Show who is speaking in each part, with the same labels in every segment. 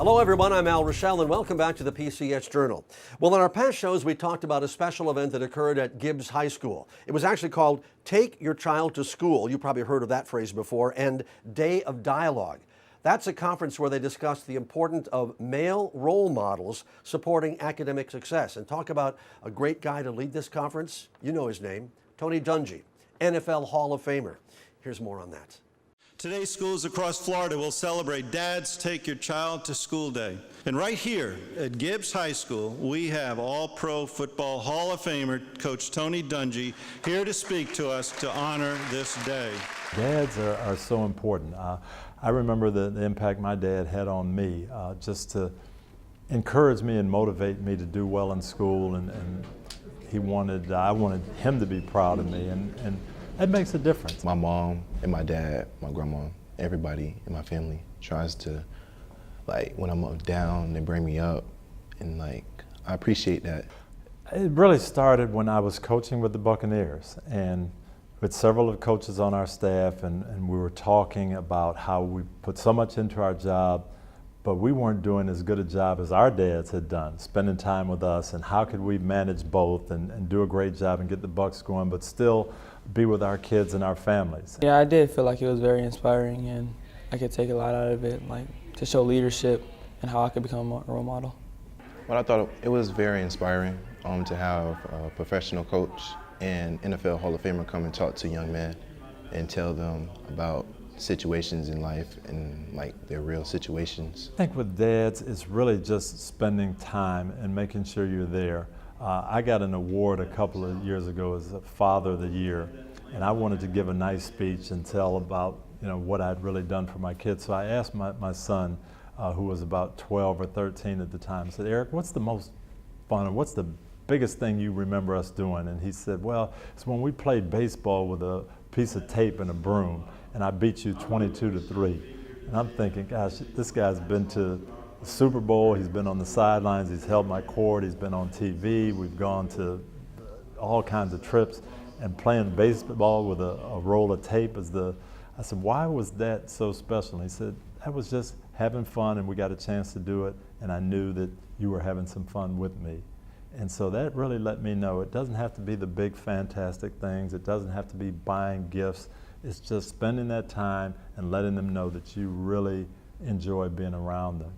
Speaker 1: Hello everyone, I'm Al Rochelle and welcome back to the PCS Journal. Well, in our past shows we talked about a special event that occurred at Gibbs High School. It was actually called Take Your Child to School. You probably heard of that phrase before, and Day of Dialogue. That's a conference where they discussed the importance of male role models supporting academic success. And talk about a great guy to lead this conference. You know his name, Tony Dungy, NFL Hall of Famer. Here's more on that.
Speaker 2: Today, schools across Florida will celebrate Dad's Take Your Child to School Day. And right here at Gibbs High School, we have All-Pro Football Hall of Famer Coach Tony Dungy here to speak to us to honor this day.
Speaker 3: Dads are so important. I remember the impact my dad had on me, just to encourage me and motivate me to do well in school, and I wanted him to be proud of me, and that makes a difference.
Speaker 4: My mom and my dad, my grandma, everybody in my family tries to, like, when I'm down, they bring me up, and like, I appreciate that.
Speaker 3: It really started when I was coaching with the Buccaneers, and with several of the coaches on our staff, and we were talking about how we put so much into our job, but we weren't doing as good a job as our dads had done, spending time with us, and how could we manage both and do a great job and get the Bucs going, but still be with our kids and our families.
Speaker 5: Yeah, I did feel like it was very inspiring, and I could take a lot out of it, like to show leadership and how I could become a role model.
Speaker 4: Well, I thought it was very inspiring to have a professional coach and NFL Hall of Famer come and talk to young men and tell them about situations in life and like their real situations.
Speaker 3: I think with dads, it's really just spending time and making sure you're there. I got an award a couple of years ago as a Father of the Year, and I wanted to give a nice speech and tell about what I'd really done for my kids. So I asked my son, who was about 12 or 13 at the time, I said, Eric, what's the most fun, or what's the biggest thing you remember us doing? And he said, well, it's when we played baseball with a piece of tape and a broom, and I beat you 22-3. And I'm thinking, gosh, this guy's been to the Super Bowl, he's been on the sidelines, he's held my court, he's been on TV, we've gone to all kinds of trips, and playing baseball with a roll of tape I said, why was that so special? And he said, that was just having fun, and we got a chance to do it, and I knew that you were having some fun with me. And so that really let me know it doesn't have to be the big fantastic things, it doesn't have to be buying gifts, it's just spending that time and letting them know that you really enjoy being around them.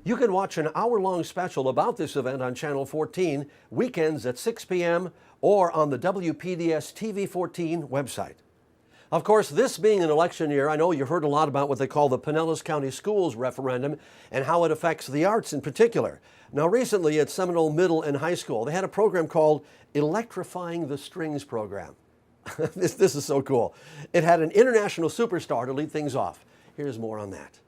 Speaker 1: You can watch an hour-long special about this event on Channel 14, weekends at 6 p.m. or on the WPDS TV 14 website. Of course, this being an election year, I know you heard a lot about what they call the Pinellas County Schools referendum and how it affects the arts in particular. Now, recently at Seminole Middle and High School, they had a program called Electrifying the Strings program. This is so cool. It had an international superstar to lead things off. Here's more on that.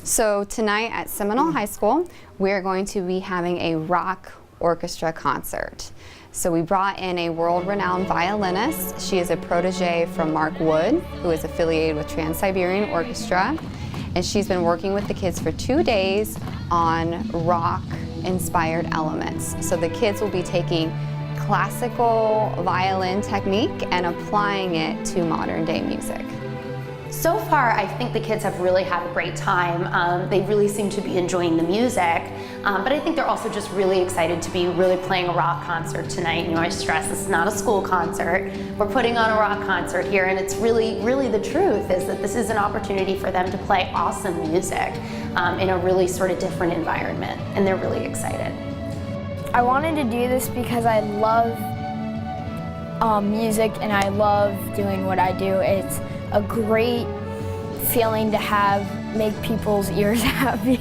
Speaker 6: So tonight at Seminole High School, we're going to be having a rock orchestra concert. So we brought in a world-renowned violinist. She is a protege from Mark Wood, who is affiliated with Trans-Siberian Orchestra. And she's been working with the kids for 2 days on rock-inspired elements. So the kids will be taking classical violin technique and applying it to modern-day music.
Speaker 7: So far, I think the kids have really had a great time. They really seem to be enjoying the music, but I think they're also just really excited to be really playing a rock concert tonight. I stress this is not a school concert. We're putting on a rock concert here, and it's really the truth is that this is an opportunity for them to play awesome music in a really sort of different environment, and they're really excited.
Speaker 8: I wanted to do this because I love music and I love doing what I do. It's a great feeling to make people's ears happy.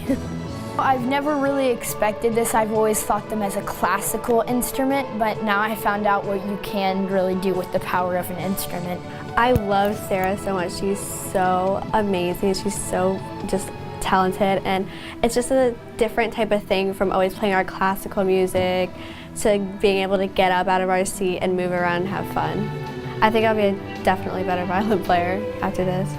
Speaker 8: I've never really expected this. I've always thought them as a classical instrument, but now I found out what you can really do with the power of an instrument.
Speaker 9: I love Sarah so much. She's so amazing. She's so just talented, and it's just a different type of thing from always playing our classical music to being able to get up out of our seat and move around and have fun. I think I'll be a definitely better violin player after this.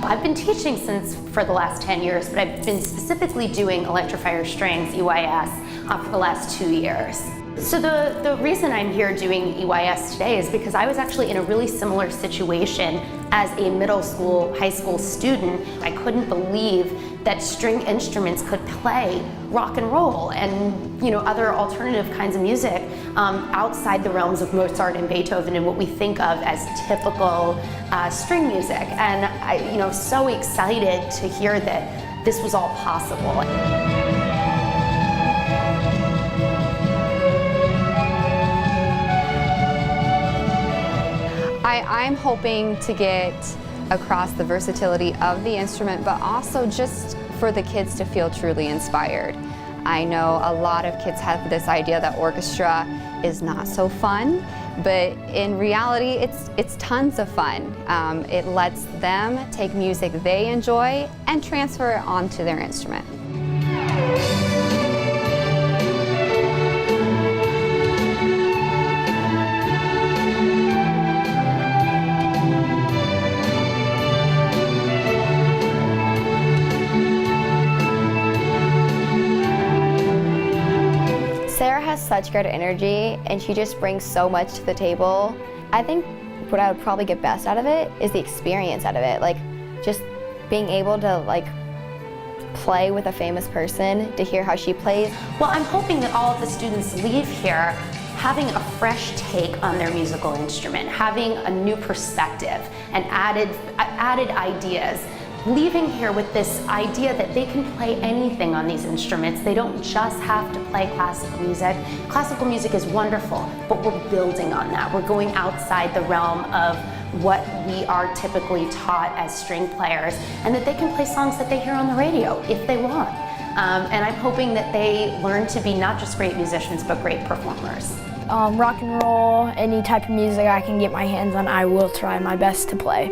Speaker 7: I've been teaching for the last 10 years, but I've been specifically doing Electrify Your Strings, EYS, for the last 2 years. So the reason I'm here doing EYS today is because I was actually in a really similar situation as a middle school, high school student. I couldn't believe that string instruments could play rock and roll and other alternative kinds of music outside the realms of Mozart and Beethoven and what we think of as typical string music. And I'm so excited to hear that this was all possible.
Speaker 6: I'm hoping to get across the versatility of the instrument, but also just for the kids to feel truly inspired. I know a lot of kids have this idea that orchestra is not so fun, but in reality, it's tons of fun. It lets them take music they enjoy and transfer it onto their instrument.
Speaker 9: Sarah has such great energy and she just brings so much to the table. I think what I would probably get best out of it is the experience out of it. Like just being able to play with a famous person, to hear how she plays.
Speaker 7: Well, I'm hoping that all of the students leave here having a fresh take on their musical instrument, having a new perspective and added ideas. Leaving here with this idea that they can play anything on these instruments. They don't just have to play classical music. Classical music is wonderful, but we're building on that. We're going outside the realm of what we are typically taught as string players, and that they can play songs that they hear on the radio if they want. And I'm hoping that they learn to be not just great musicians, but great performers.
Speaker 8: Rock and roll, any type of music I can get my hands on, I will try my best to play.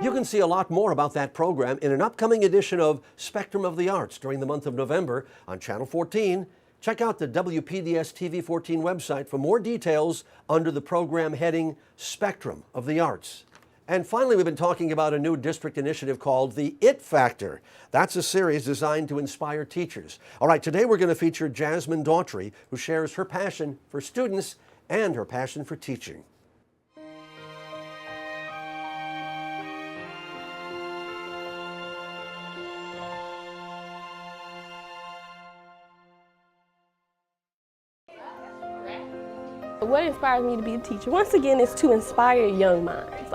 Speaker 1: You can see a lot more about that program in an upcoming edition of Spectrum of the Arts during the month of November on Channel 14. Check out the WPDS TV 14 website for more details under the program heading Spectrum of the Arts. And finally, we've been talking about a new district initiative called the It Factor. That's a series designed to inspire teachers. All right, today we're going to feature Jasmine Daughtry, who shares her passion for students and her passion for teaching.
Speaker 10: What inspires me to be a teacher, once again, is to inspire young minds.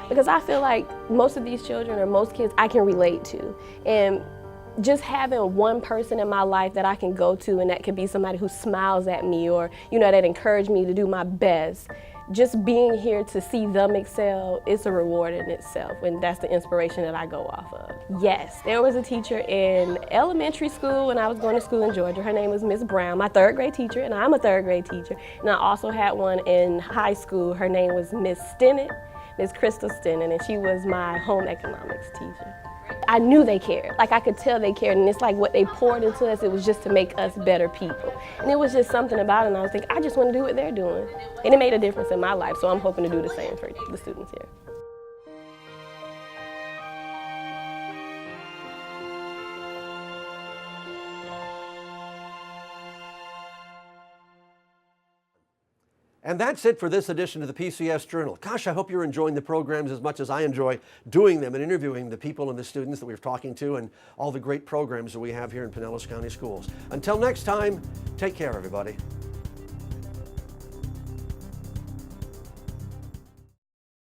Speaker 10: Because I feel like most of these children or most kids I can relate to. And just having one person in my life that I can go to, and that could be somebody who smiles at me or, that encouraged me to do my best. Just being here to see them excel is a reward in itself, and that's the inspiration that I go off of. Yes, there was a teacher in elementary school when I was going to school in Georgia. Her name was Miss Brown, my third grade teacher, and I'm a third grade teacher. And I also had one in high school. Her name was Miss Stennett, Miss Crystal Stennett, and she was my home economics teacher. I knew they cared. I could tell they cared, and it's like what they poured into us, it was just to make us better people. And it was just something about it, and I was thinking, I just want to do what they're doing. And it made a difference in my life, so I'm hoping to do the same for the students here.
Speaker 1: And that's it for this edition of the PCS Journal. Gosh, I hope you're enjoying the programs as much as I enjoy doing them and interviewing the people and the students that we're talking to and all the great programs that we have here in Pinellas County Schools. Until next time, take care, everybody.